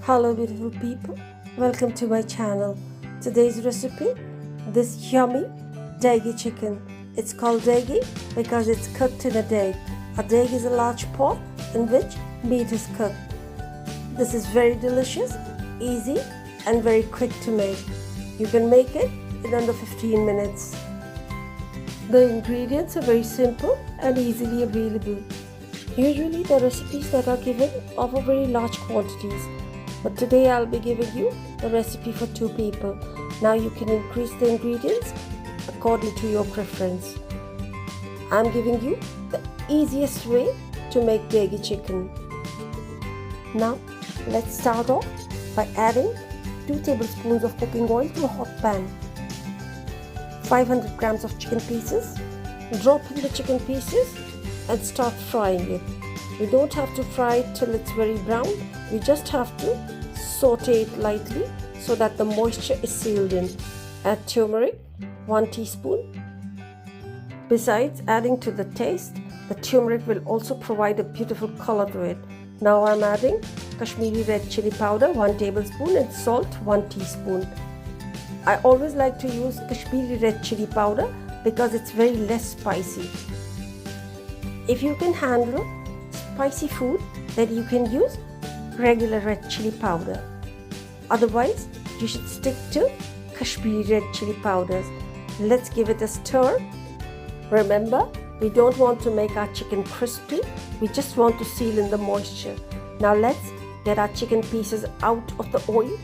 Hello beautiful people, welcome to my channel. Today's recipe, this yummy Degi chicken. It's called Degi because it's cooked in a deg. A deg is a large pot in which meat is cooked. This is very delicious, easy and very quick to make. You can make it in under 15 minutes. The ingredients are very simple and easily available. Usually the recipes that are given are for very large quantities. But today I'll be giving you the recipe for 2 people. Now you can increase the ingredients according to your preference. I'm giving you the easiest way to make Degi chicken. Now let's start off by adding 2 tablespoons of cooking oil to a hot pan. 500 grams of chicken pieces. Drop in the chicken pieces and start frying it. You don't have to fry it till it's very brown. You just have to saute it lightly so that the moisture is sealed in. Add turmeric, 1 teaspoon. Besides adding to the taste, the turmeric will also provide a beautiful color to it. Now I'm adding Kashmiri red chili powder, 1 tablespoon, and salt, 1 teaspoon. I always like to use Kashmiri red chili powder because it's very less spicy. If you can handle spicy food, then you can use regular red chili powder. Otherwise, you should stick to Kashmiri red chili powders. Let's give it a stir. Remember, we don't want to make our chicken crispy. We just want to seal in the moisture. Now let's get our chicken pieces out of the oil.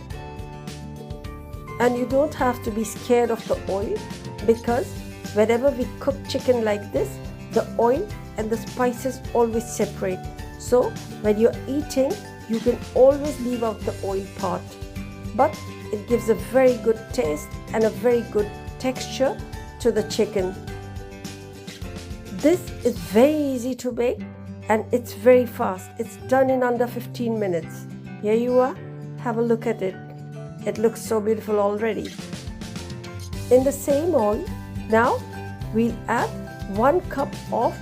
And you don't have to be scared of the oil because whenever we cook chicken like this, the oil and the spices always separate. So when you're eating, you can always leave out the oil part. But it gives a very good taste and a very good texture to the chicken. This is very easy to make and it's very fast. It's done in under 15 minutes. Here you are. Have a look at it. It looks so beautiful already. In the same oil, now we'll add 1 cup of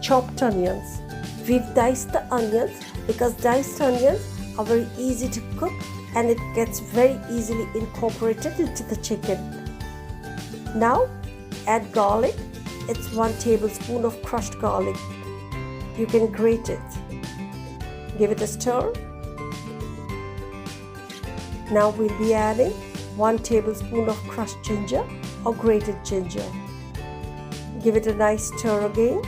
chopped onions. We've diced the onions because diced onions are very easy to cook and it gets very easily incorporated into the chicken. Now add garlic. It's 1 tablespoon of crushed garlic. You can grate it. Give it a stir. Now we'll be adding 1 tablespoon of crushed ginger or grated ginger. Give it a nice stir again.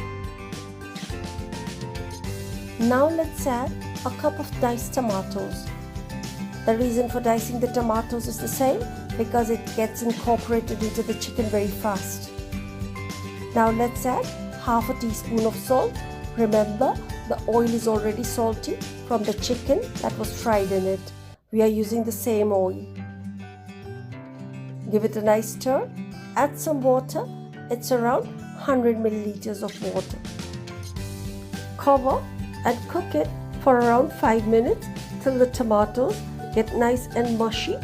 Now let's add a cup of diced tomatoes. The reason for dicing the tomatoes is the same because it gets incorporated into the chicken very fast. Now let's add half a teaspoon of salt. Remember, the oil is already salty from the chicken that was fried in it. We are using the same oil. Give it a nice stir. Add some water. It's around 100 milliliters of water. Cover and cook it for around 5 minutes till the tomatoes get nice and mushy.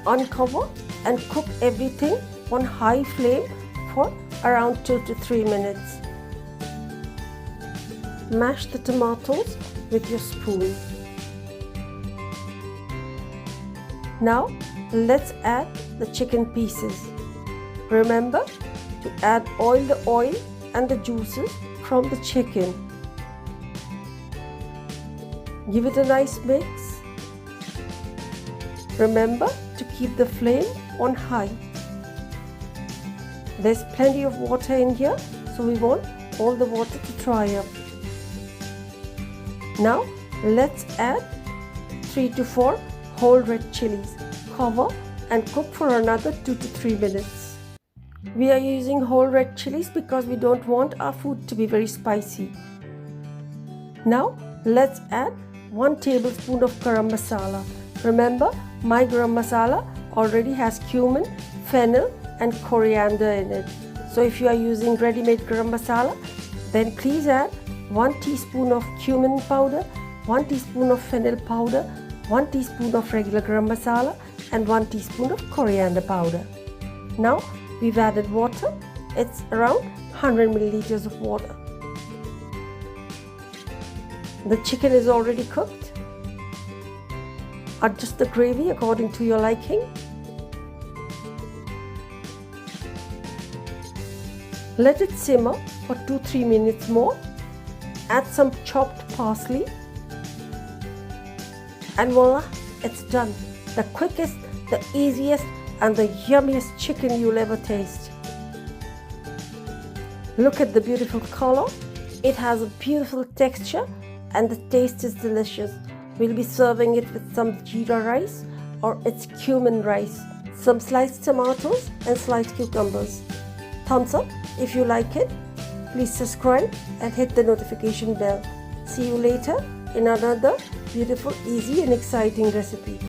Uncover and cook everything on high flame for around 2 to 3 minutes. Mash the tomatoes with your spoon. Now let's add the chicken pieces. Remember to add all the oil and the juices from the chicken. Give it a nice mix. Remember to keep the flame on high. There's plenty of water in here, so we want all the water to dry up. Now let's add 3 to 4 whole red chilies. Cover and cook for another 2 to 3 minutes. We are using whole red chilies because we don't want our food to be very spicy. Now let's add 1 tablespoon of garam masala. Remember, my garam masala already has cumin, fennel and coriander in it. So if you are using ready-made garam masala, then please add 1 teaspoon of cumin powder, 1 teaspoon of fennel powder, 1 teaspoon of regular garam masala and 1 teaspoon of coriander powder. Now we've added water. It's around 100 milliliters of water. The chicken is already cooked. Adjust the gravy according to your liking. Let it simmer for 2-3 minutes more. Add some chopped parsley. And voila, it's done. The quickest, the easiest, and the yummiest chicken you'll ever taste. Look at the beautiful color. It has a beautiful texture and the taste is delicious. We'll be serving it with some jeera rice or it's cumin rice, some sliced tomatoes and sliced cucumbers. Thumbs up if you like it. Please subscribe and hit the notification bell. See you later in another beautiful, easy and exciting recipe.